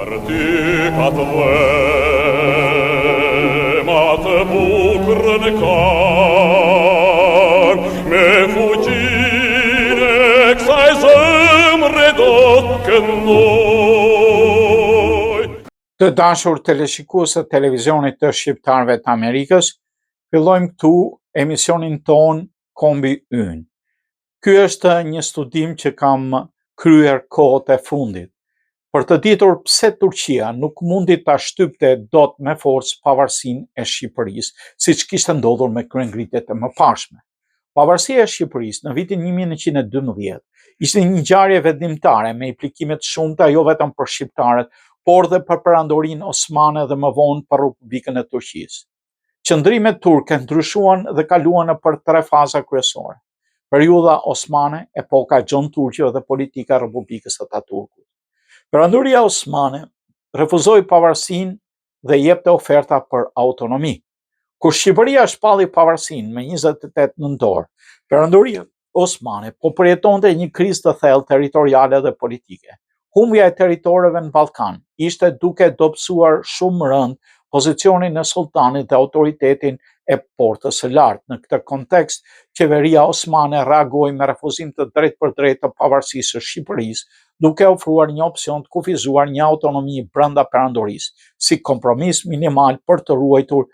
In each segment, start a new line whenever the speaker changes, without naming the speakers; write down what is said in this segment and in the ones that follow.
Artica ma të bukur në kar, me fuqine kësaj zemre do të këndoj.
Të dashur teleshikues të televizionit të Shqiptarëve të Amerikës, fillojmë këtu emisionin ton Kombi Ynë. Ky është një studim që kam kryer kohët e fundit, për të ditur pse Turqia nuk mundi ta shtypte dot me forcë pavarësinë e Shqipërisë, siç kishte ndodhur me kryengritjet e mëparshme. Pavarësia e Shqipërisë në vitin 1912 ishte një ngjarje vendimtare me implikime të shumta jo vetëm për shqiptarët, por dhe për perandorinë osmane dhe më vonë për Republikën e Turqisë. Qëndrimet turke ndryshuan dhe kaluan nëpër 3 faza kryesore: periudha osmane, epoka Gjon Turqio dhe politika e Republikës së Ataturkut. Perandoria osmane refuzoi pavarësinë dhe jepte oferta për autonomi. Kur Shqipëria shpalli pavarësinë me 28 nëntor, perandoria osmane po përjetonte një krizë të thellë territoriale dhe politike. Humbja e territoreve në Ballkan ishte duke dobësuar shumë rënd pozicionin e sultanit dhe autoritetin e portës së lartë. Në këtë kontekst, qeveria osmane reagoi me refuzim të drejtpërdrejtë të pavarësisë së Shqipërisë, duke ofruar një opsion të kufizuar një autonomi brenda perandorisë, si kompromis minimal për të ruajtur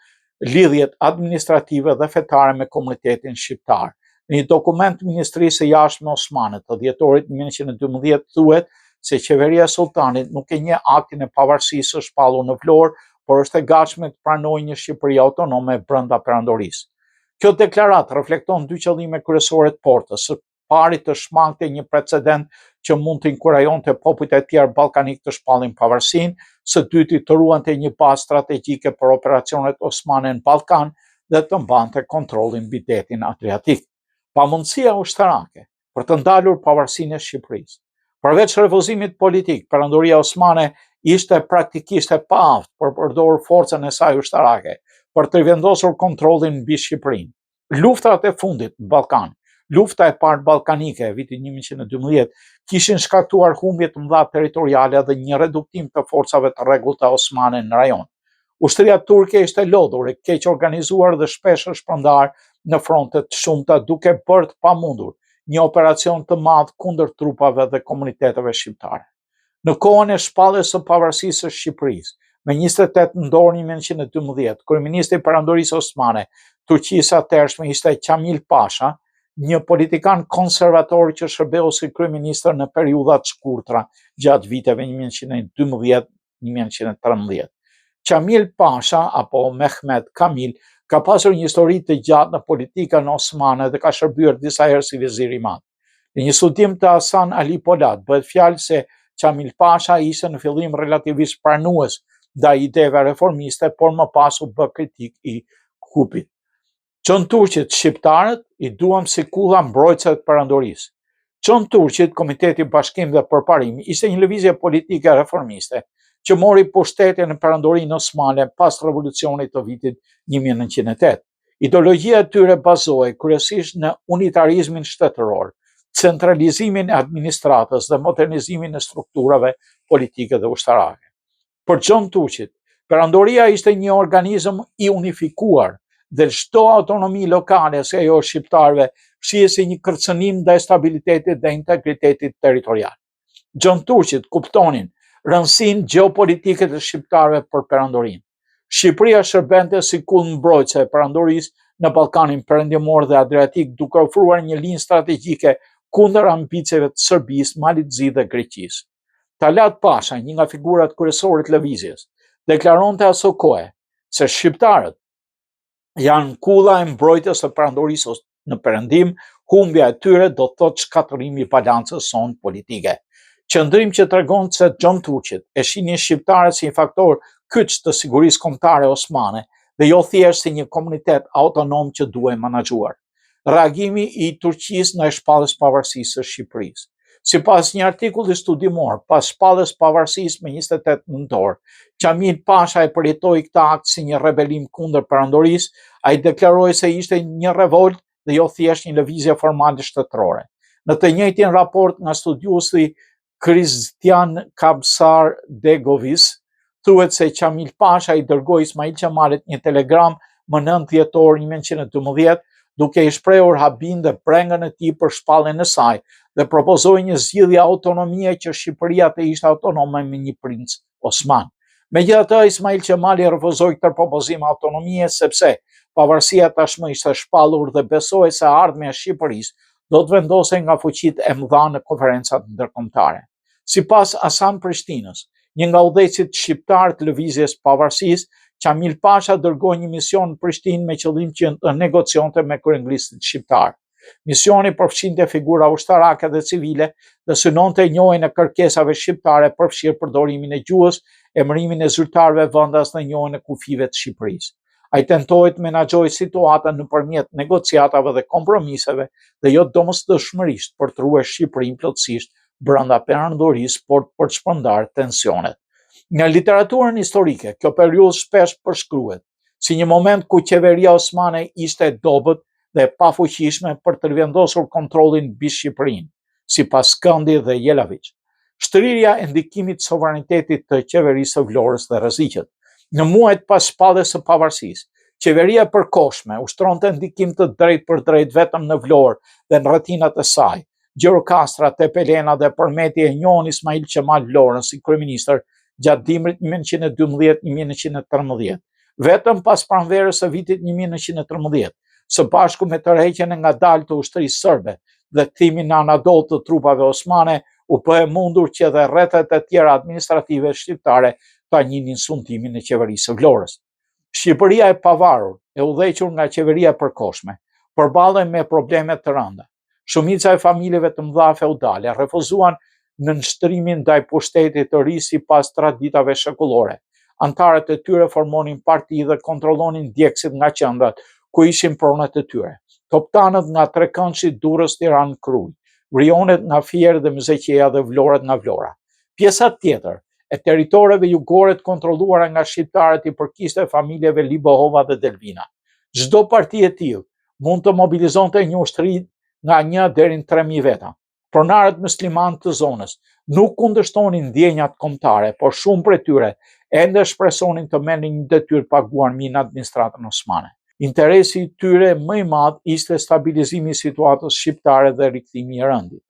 lidhjet administrative dhe fetare me komunitetin shqiptar. Në një dokument të Ministrisë së Jashtme osmane të dhjetorit 1912 thuhet se qeveria e sultanit nuk e njeh aktin e pavarësisë së shpallur në Vlorë, por është e gatshme të pranojë një Shqipëri autonome brenda perandorisë. Kjo deklaratë reflekton dy qëllime kryesore të portës: së pari të shmangte një precedent që mund të inkurajonte popujt e tjerë ballkanik të shpallin pavarësinë, së dyti të ruante një bazë strategjike për operacionet osmane në Ballkan dhe të mbante kontrollin mbi detin Adriatik. Pamundësia ushtarake për të ndalur pavarësinë e Shqipërisë. Përveç refuzimit politik, perandoria osmane ishte praktikisht e paaft për përdorur forcën e saj ushtarake për të rivendosur kontrollin mbi Shqipërinë. Luftrat e fundit në Ballkan, lufta e parë ballkanike e vitit 1912, kishin shkaktuar humbje të mëdha territoriale dhe një reduktim të forcave të rregullta osmane në rajon. Ushtria turke ishte lodhur e keq organizuar dhe shpesh shpërndar në fronte të shumta, duke bërë të pamundur një operacion të madh kundër trupave dhe komuniteteve shqiptare. Në kohën e shpalljes së pavarësisë së Shqipërisë, me 28 nëntor 1912, kryeministri i perandorisë osmane, Turqisë atëhershme ishte Qamil Pasha, një politikan konservator që shërbeu si kryeministër në periudha të shkurtra gjatë viteve 1912-1913. Qamil Pasha, apo Mehmet Kamil, ka pasur një histori të gjatë në politikën osmane dhe ka shërbyer disa herë si vizir i madh. Në një studim të Hasan Ali Polat bëhet fjalë se Qamil Pasha ishte në fillim relativisht pranues ndaj ideve reformiste, por më pas u bë kritik i kupit. Çon turqit shqiptarët i duam si kulla mbrojtëse të perandorisë. Çon turqit, Komiteti Bashkim dhe Përparim, ishte një lëvizje politike reformiste që mori pushtetin në perandorinë osmane pas revolucionit të vitit 1908. Ideologjia e tyre bazohej kryesisht në unitarizmin shtetëror, centralizimin e administratës dhe modernizimin e strukturave politike dhe ushtarake. Për Gjon Turqit, perandoria ishte një organizëm i unifikuar dhe çdo autonomi lokale si ajo shqiptarëve shihej një kërcënim ndaj stabilitetit dhe integritetit territorial. Gjon Turqit kuptonin rëndësinë gjeopolitike të shqiptarëve për perandorinë. Shqipëria shërbente si kull mbrojtëse e perandorisë në Ballkanin Perëndimor dhe Adriatik, duke ofruar një linjë strategjike kundër ambicieve të Serbisë, Malizit dhe Greqisë. Talat Pasha, një nga figurat kryesore të lëvizjes, deklaronte asokohe se shqiptarët janë kulla e mbrojtjes së perandorisë në perëndim, humbja e tyre do të thotë shkatërrimi i balancës sonë politike. Qëndrim që tregon se Gjon Turqit e shihnin shqiptarët si një faktor kyç të sigurisë kombëtare osmane dhe jo thjesht si një komunitet autonom që duhej menaxhuar. Reagimi i Turqisë ndaj shpalljes pavarësisë së Shqipërisë. Sipas një artikulli studimor, pas shpalljes pavarësisë me 28 nëntor, Qamil Pasha e përjetoi këtë akt si një rebelim kundër perandorisë. Ai deklaroi se ishte një revolt dhe jo thjesht një lëvizje formale shtetërore. Në të njëjtin raport nga studiuesi Kristian Kabsar-Degovis, thuhet se Qamil Pasha i dërgoi Ismail Qemalit një telegram më 9 dhjetor 1912, duke i shprehur habin dhe brengën e tij për shpalljen e saj dhe propozoi një zgjidhje autonomie që Shqipëria të ishte autonome me një princ Osman. Megjithatë, Ismail Qemali refuzoi këtë propozim autonomie sepse pavarësia tashmë ishte shpallur dhe besoi se ardhmja e Shqipërisë do të vendosej nga fuqitë e mëdha në konferencat ndërkombëtare. Sipas Hasan Prishtinës, një nga udhëheqësit shqiptar të lëvizjes pavarësisë, Qamil Pasha dërgoi një mision në Prishtinë me qëllim që të negocionte me kryeanglistit shqiptar. Misioni përfshinte figura ushtarake dhe civile dhe synonte njohjen e kërkesave shqiptare, përfshirë përdorimin e gjuhës, emërimin e zyrtarëve vendas dhe njohjen e kufive të Shqipërisë. Ai tentoi të menaxhojë situatën nëpërmjet negociatave dhe kompromiseve dhe jo domosdoshmërisht për të ruajtur Shqipërinë plotësisht brenda perandorisë, por për të shpërndarë tensionet. Në literaturën historike, kjo periudhë shpesh përshkruhet si një moment ku qeveria osmane ishte e dobët dhe e pafuqishme për të rivendosur kontrollin mbi Shqipërinë, sipas Skëndi dhe Jelaviç. Shtrirja e ndikimit sovranitetit të qeverisë së Vlorës dhe rreziqet. Në muajt pas shpalljes së pavarësisë, qeveria e përkohshme ushtronte ndikim të drejtë për drejtë vetëm në Vlorë dhe në rrethinat e saj. Gjirokastra, Tepelena dhe Përmeti e njohën Ismail Qemal Vlorën si kryeministër gjatë dimrit 1912-1913. Vetëm pas pranverës së vitit 1913, së bashku me tërheqjen e ngadalë të ushtrisë serbe dhe kthimin në Anadol të trupave osmane, u bë e mundur që edhe rrethet e tjera administrative shqiptare ta njihnin sundimin e qeverisë së Vlorës. Shqipëria e pavarur, e udhëhequr nga qeveria e përkohshme, përballej me probleme të rënda. Shumica e familjeve të mëdha feudale refuzuan nënshtrimin ndaj pushtetit të ri sipas traditave shekullore. Antarët e tyre formonin parti dhe kontrollonin djegësit nga qendrat ku ishin pronët e tyre. Toptanët nga Trekëndshi, Durrës, Tiranë, Krujë, Vrionet nga Fier dhe Mëzeqeja dhe Vlorat nga Vlora. Pjesa tjetër e territoreve jugore të kontrolluara nga shqiptarët i përkiste familjeve Libohova dhe Delvina. Çdo parti e tillë mund të mobilizonte një ushtri nga 1 deri në 3.000 veta. Pronarët musliman të zonës nuk kundërshtonin ndjenjat kombëtare, por shumë prej tyre ende shpresonin të merrnin një detyrë paguar mbi administratën osmane. Interesi i tyre më i madh ishte stabilizimi i situatës shqiptare dhe rikthimi i rendit.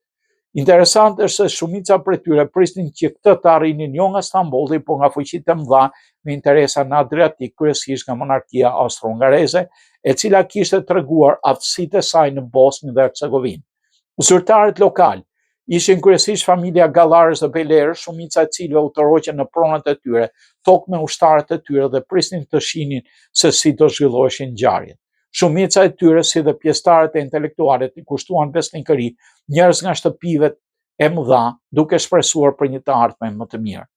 Interesant është se shumica prej tyre prisnin që këtë të arrinin jo nga Stambolli, por nga fuqitë e mëdha me interesa në Adriatik, kryesisht nga monarkia austro-hungareze, e cila kishte treguar aftësitë e saj në Bosnjë dhe Hercegovinë. Zyrtarët lokal ishin kryesisht familja Gallarës dhe Belerës, shumica e cilëve u tërhoqën në pronët e tyre, tokë me ushtarët e tyre dhe prisnin të shihnin se si do zhvilloheshin ngjarjet. Shumica e tyre, si dhe pjesëtarët e intelektualet, i kushtuan besnikëri njerëz nga shtëpive e mëdha, duke shpresuar për një të ardhme më të mirë.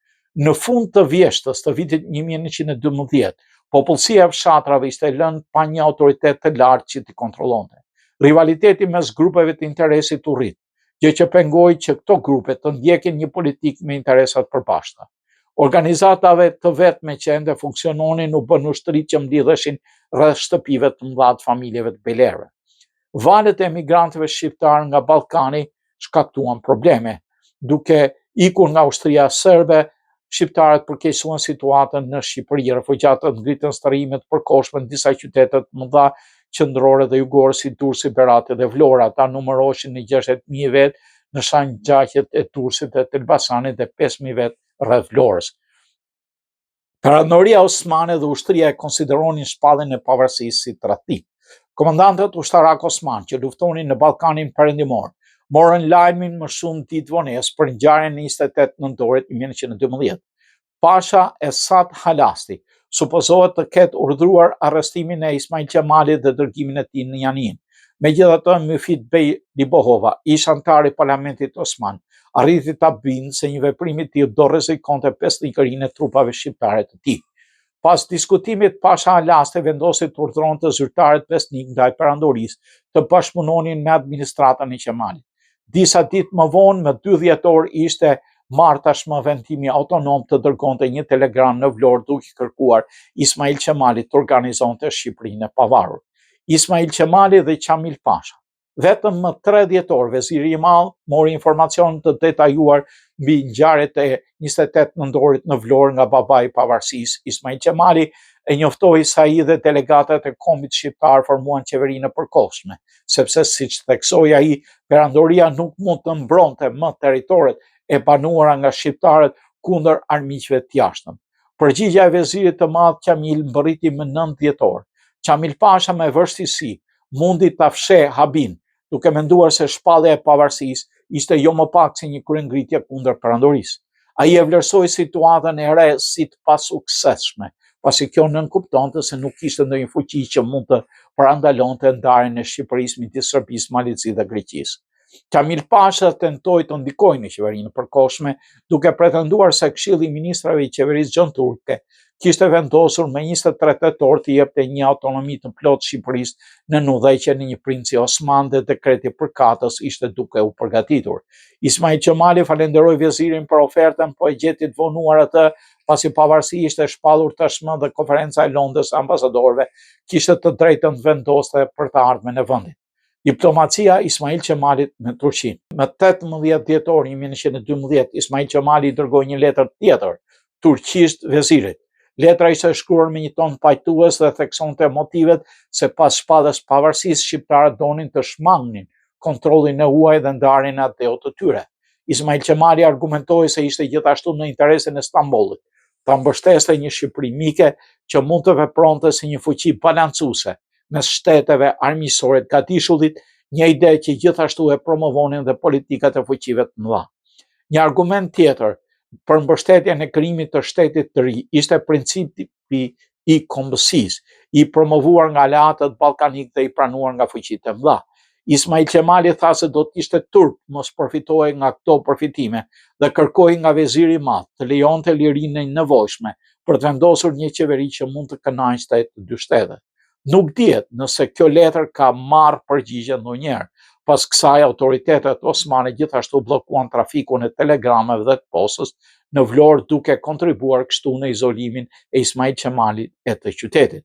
Në fund të vjeshtës të vitit 1912, popullsia e fshatrave ishte lënë pa një autoritet të lartë që t'i kontrollonte. Rivaliteti mes grupeve të interesit u rrit, gjë që pengoi që këto grupe të ndjekin një politikë me interesat përbashkëta. Organizatave të vetme që ende funksiononin u bën ushtri që mblidheshin rreth shtëpive të mëdha të familjeve të belerëve. Valët e emigrantëve shqiptar nga Ballkani shkaktuan probleme. Duke ikur nga ushtria serbe, shqiptarët përkeqësuan situatën në Shqipëri. Refugjatët ngritën strehime të përkohshme në disa qytete të mëdha qendrore dhe jugore si Durrësi, Berati dhe Vlora. Ata numëroheshin në 60.000 vetë në shanjaqet e Durrësit dhe të Elbasanit dhe 5.000 vetë rreth Vlorës. Perandoria osmane dhe ushtria e konsideronin shpalljen e pavarësisë si tradhtim. Komandantët ushtarak osman që luftonin në Ballkanin perëndimor morën lajmin më shumë ditë vonesë për ngjarjen e 28 nëntorit 1912. Pasha Esat Halasti supozohet të ketë urdhëruar arrestimin e Ismail Qemalit dhe dërgimin e tij në Janin. Megjithatë, Müfit Bey Libohova, ish antar i parlamentit osman, arriti ta bindë se një veprim i tillë do rrezikonte besnikërinë e trupave shqiptare të tij. Pas diskutimit, Pasha Halasti vendosi të urdhëronte zyrtarët besnik ndaj perandorisë të bashkëpunonin me administratën e Qemalit. Disa ditë më vonë, më 2 dhjetor, ishte marrë tashmë vendimi autonom të dërgonte një telegram në Vlorë duke kërkuar Ismail Qemalit të organizonte Shqipërinë e pavarur. Ismail Qemali dhe Qamil Pasha Vetëm më 3 dhjetor, veziri i madh mori informacion të detajuar mbi ngjarjet e 28 nëntorit në Vlorë nga babai i pavarësisë, Ismail Qemali, e njoftoi se ai dhe delegatët e Kombit Shqiptar formuan qeverinë e përkohshme, sepse siç theksoi ai, perandoria nuk mund të mbronte më territoret e banuara nga shqiptarët kundër armiqve të jashtëm. Përgjigjja e vezirit të madh Qamil mbërriti më 9 dhjetor. Qamil Pasha me vështirësi mundi ta fsheh Habin, duke menduar se shpallja e pavarësisë ishte jo më pak se një kryengritje kundër perandorisë. Ai e vlerësoi situatën e re si të pasuksesshme, pasi kjo nënkuptonte se nuk kishte ndonjë fuqi që mund të parandalonte ndarjen e Shqipërisë midis Serbisë, Malizisë dhe Greqisë. Qamil Pasha tentoi të ndikojë në qeverinë e përkohshme, duke pretenduar se Këshilli i Ministrave i Qeverisë Gjënturke kishte vendosur me 23 tetor të jepte një autonomi të plotë Shqipërisë në udhëheqjen e një princi Osman dhe dekreti përkatës ishte duke u përgatitur. Ismail Qemali falenderoi vezirin për ofertën, po e gjeti të vonuar atë, pasi pavarësia ishte shpallur tashmë dhe konferenca e Londrës e ambasadorëve kishte të drejtën të vendoste për të ardhmen e vendit. Diplomacia Ismail Qemalit me Turqinë. Më 18 dhjetor 1912, Ismail Qemali dërgoi një letër tjetër turqisht vezirit. Letra ishte shkruar me një ton pajtues dhe theksonte motivet se pas shpalljes pavarësisë shqiptarët donin të shmangnin kontrollin e huaj dhe ndarjen e ateut të tyre. Ismail Qemali argumentoi se ishte gjithashtu në interesin e Stambollit ta mbështeste një Shqipëri mike që mund të vepronte si një fuqi balancuese mes shteteve armiqësore të gatishullit, një ide që gjithashtu e promovonin dhe politikat e fuqive të mëdha. Një argument tjetër për mbështetjen e krijimit të shtetit të ri ishte principi i kombësisë, i promovuar nga aleatët ballkanik dhe i pranuar nga fuqitë e mëdha. Ismail Qemali tha se do të ishte turp mos përfitohej nga këto përfitime dhe kërkoi nga veziri i madh të lejonte lirinë e nevojshme për të vendosur një qeveri që mund të kënaqte të dy shtetet. Nuk dihet nëse kjo letër ka marrë përgjigje ndonjëherë. Pas kësaj, autoritetet osmane gjithashtu bllokuan trafikun e telegrameve dhe të postës në Vlorë, duke kontribuar kështu në izolimin e Ismail Qemalit e të qytetit.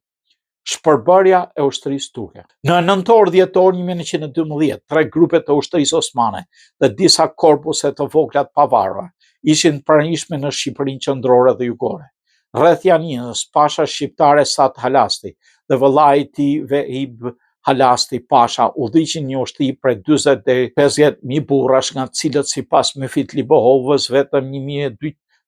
Shpërbërja e ushtrisë turke. Në nëntor dhjetor 1912, 3 grupe të ushtrisë osmane dhe disa korpuse të vogla të pavarura ishin pranishme në Shqipërinë qendrore dhe jugore. Rreth Janinës, pasha shqiptare Sat Halasti dhe vëllai i tij Vehib Halasti Pasha udhëhiqin një ushtri prej 40 deri 50.000 burrash, nga të cilët sipas Mefit Libohovës vetëm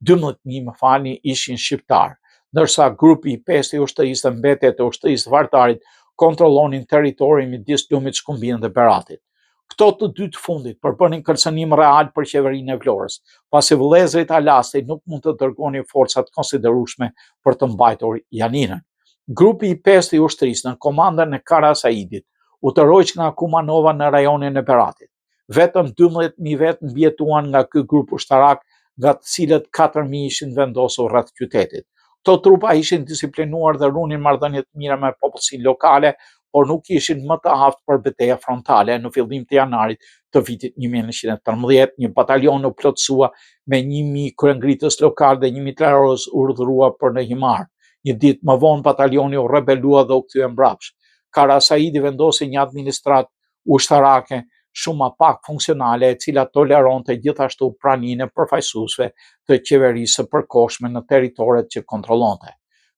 12.000 ishin shqiptar, ndërsa grupi i 5 i ushtrisë dhe mbetjet e ushtrisë vartarit kontrollonin territorin midis Lumit Shkumbin dhe Beratit. Këto të dy të fundit përbënin kërcënim real për qeverinë e Vlorës, pasi vëllezërit Halasti nuk mund të dërgonin forcat konsiderueshme për të mbajtur Janinën. Grupi i 5 i ushtrisë në komandën e Kara Saidit u tërhoq nga Kumanova në rajonin e Beratit. Vetëm 12.000 vetë mbjetuan nga ky grup ushtarak, nga të cilët 4.000 ishin vendosur rreth qytetit. Këto trupa ishin disiplinuar dhe runin marrëdhënie të mira me popullsinë lokale, por nuk ishin më të aftë për betejë frontale. Në fillim të janarit të vitit 1913, një batalion u plotësua me 1.000 kryengritës lokal dhe 1 mitraorës urdhëruar për në Himar. Një ditë më vonë batalioni u rebelua dhe u kthye mbrapsht. Kara Saidi vendosi një administratë ushtarake shumë më pak funksionale, e cila toleronte gjithashtu praninë e përfaqësuesve të qeverisë së përkohshme në territoret që kontrollonte.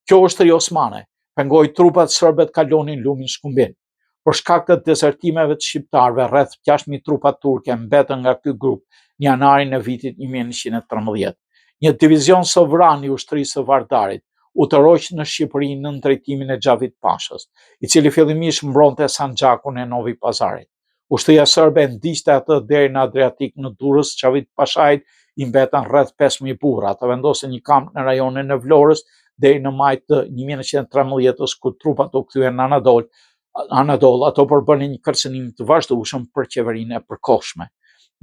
Kjo ushtri osmane pengoi trupat serbe të kalonin lumin Shkumbin. Për shkak të dezertimeve të shqiptarëve, rreth 6.000 trupa turke mbetën nga ky grup në janarin e vitit 1913. Një divizion sovran i ushtrisë së Vardarit u tërhoq në Shqipëri në drejtimin e Xhavit Pashës, i cili fillimisht mbronte Sanxhakun e Novi Pazarit. Ushtria serbe ndiqte atë deri në Adriatik. Në Durrës, Xhavit Pashait i mbetën rreth 5.000 burra. Ata vendosën një kamp në rajonin e Vlorës deri në maj të 1913, ku trupat u kthyen në Anadol. Ato përbënin një kërcënim të vazhdueshëm për qeverinë e përkohshme.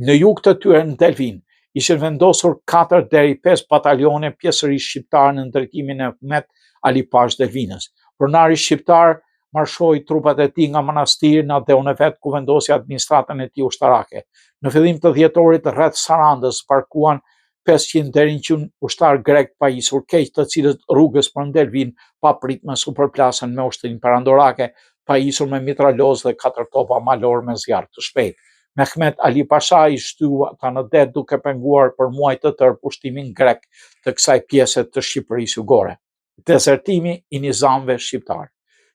Në jug të tyre në Delvin ishin vendosur 4 deri 5 batalione pjesërisht shqiptare në drejtimin e Mehmet Ali Pash Delvinës. Pronari shqiptar marshoi trupat e tij nga manastiri në ateun e vet, ku vendosi administratën e tij ushtarake. Në fillim të dhjetorit, rreth Sarandës parkuan 500 deri 100 ushtar grek pajisur keq, të cilët rrugës për Delvin papritme superplasën me ushtrinë perandorake, pajisur me mitraloz dhe 4 topa malor me zjarr të shpejt. Mehmet Ali Pasha i shtyu ata në det duke penguar për muaj të tërë pushtimin grek të kësaj pjese të Shqipërisë jugore. Dezertimi i nizamëve shqiptar.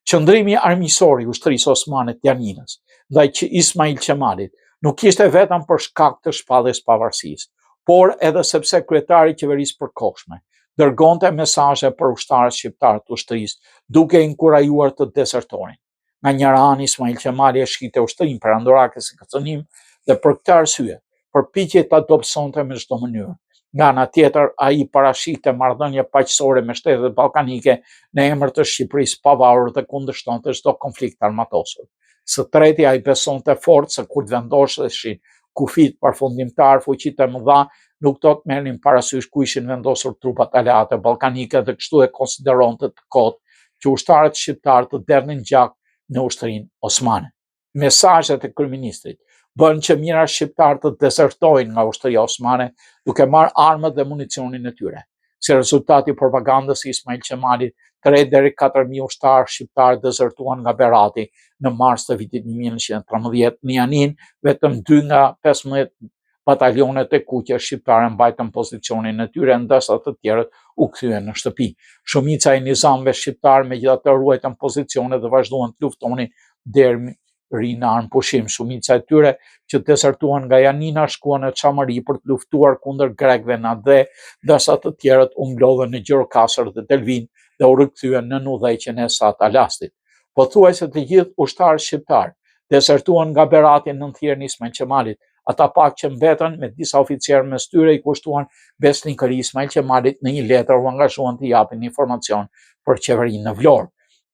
Qëndrimi armiqësor i ushtrisë osmane të Janinës ndaj Ismail Qemalit nuk ishte vetëm për shkak të shpalljes pavarësisë, por edhe sepse kryetari i qeverisë përkohshme dërgonte mesazhe për ushtarët shqiptar të ushtrisë, duke inkurajuar të dezertorin. Nga njëra anë, Ismail Qemali e shkite ushtrinë perandorake si kërcënim dhe për këtë arsye përpiqej ta dobësonte me çdo mënyrë. Nga ana tjetër, ai parashikte marrëdhënie paqësore me shtetet ballkanike në emër të Shqipërisë pavarur dhe kundërshtonte çdo konflikt armatosur. Së treti, ai besonte fort se kur vendosheshin kufit përfundimtar, fuqitë e mëdha nuk do të merrnin parasysh ku ishin vendosur trupat aleate ballkanike dhe kështu e konsideronte të kotë që ushtarët shqiptar të derdhin gjak në ushtrinë osmane. Mesazhet e kryeministrit bën që mijëra shqiptar të dezertojnë nga ushtria osmane duke marrë armët dhe municionin e tyre. Si rezultat i propagandës së Ismail Qemalit, 3 deri 4.000 ushtarë shqiptar dezertuan nga Berati në mars të vitit 1913. Në Janin, vetëm 2 nga 15 batalionet e kuqe shqiptare mbajtën pozicionin e tyre, ndërsa të tjerët u kthyen në shtëpi. Shumica e nizamëve shqiptar megjithatë ruajtën pozicione dhe vazhduan të luftonin deri në armë pushim. Shumica e tyre që dezertuan nga Janina shkuan në Çamëri për të luftuar kundër grekëve në Adhe, ndërsa të tjerët u mblodhen në Gjirokastër dhe Delvin dhe u rikthyen në udhëheqjen e Sat Alastit. Pothuajse të gjithë ushtarët shqiptar dezertuan nga Berati në thirrjen e Ismail Qemalit. Ata pak që mbetën me disa oficerë mes tyre i kushtuan besnikëri Ismail Qemalit në një letër u angazhuan të japin informacion për qeverinë në Vlorë.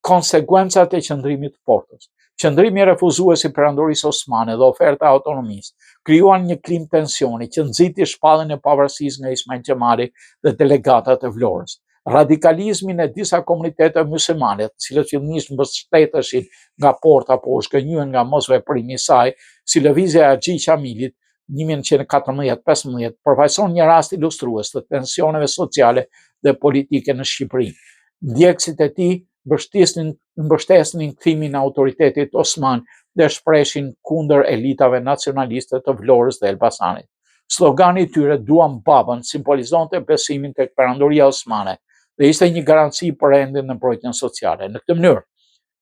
Konsekuencat e qëndrimit të portës. Qëndrimi refuzues i perandorisë osmane dhe oferta e autonomisë krijuan një klim tensioni që nxiti shpalljen e pavarësisë nga Ismail Qemali dhe delegatat e Vlorës. Radikalizmin e disa komunitete myslimane, të cilët fillimisht mbështeteshin nga porta apo u shkënjyen nga mosveprimi i saj, si lëvizja e Axhi Qamilit 1914-15, përfaqëson një rast ilustrues të tensioneve sociale dhe politike në Shqipëri. Ndjekësit e tij mbështesnin kthimin e autoritetit osman dhe shpreshin kundër elitave nacionaliste të Vlorës dhe Elbasanit. Slogani i tyre "Duam babën" simbolizonte besimin tek perandoria osmane dhe ishte një garanci për rendin në mbrojtjen sociale. Në këtë mënyrë,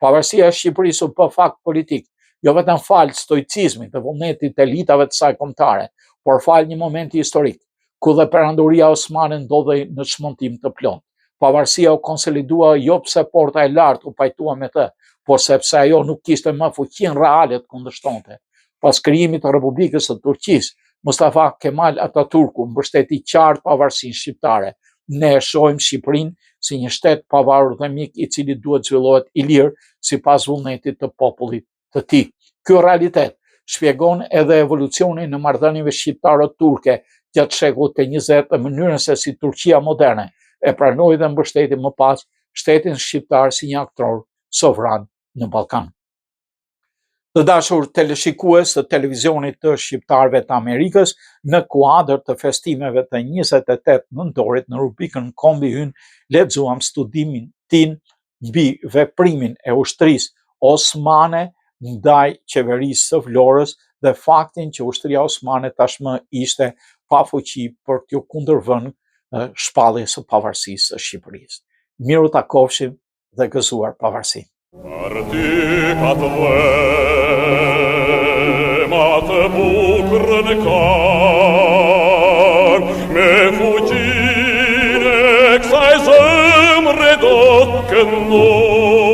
pavarësia e Shqipërisë u bë fakt politik, jo vetëm fal stoicizmit dhe vullnetit të elitave të saj kombëtare, por fal një momenti historik, ku dhe perandoria osmane ndodhej në çmontim të plotë. Pavarësia u konsolidua jo pse porta e lartë u pajtua me të, por sepse ajo nuk kishte më fuqinë reale të kundërshtonte. Pas krijimit të Republikës së Turqisë, Mustafa Kemal Atatürku mbështeti qartë pavarësinë shqiptare. Ne e shohim Shqipërinë si një shtet pavarur dhe mik i cili duhet zhvillohet i lirë sipas vullnetit të popullit të tij. Ky realitet shpjegon edhe evolucionin në marrëdhënieve shqiptaro-turke gjatë shekullit të 20 dhe mënyrën se si Turqia moderne e pranoi dhe mbështeti më pas shtetin shqiptar si një aktor sovran në Ballkan. Të dashur teleshikues të televizionit të shqiptarëve të Amerikës, në kuadër të festimeve të 28 nëntorit në rubrikën Kombi Ynë, lexuam studimin tin mbi veprimin e ushtrisë osmane ndaj qeverisë së Vlorës dhe faktin që ushtria osmane tashmë ishte pa fuqi për t'ju kundërvënë shpalljes së pavarësisë së Shqipërisë. Miru takofshim dhe gëzuar pavarësinë.
Partica të bukur në kar, me fuqin e kësaj zemre do të këndoj.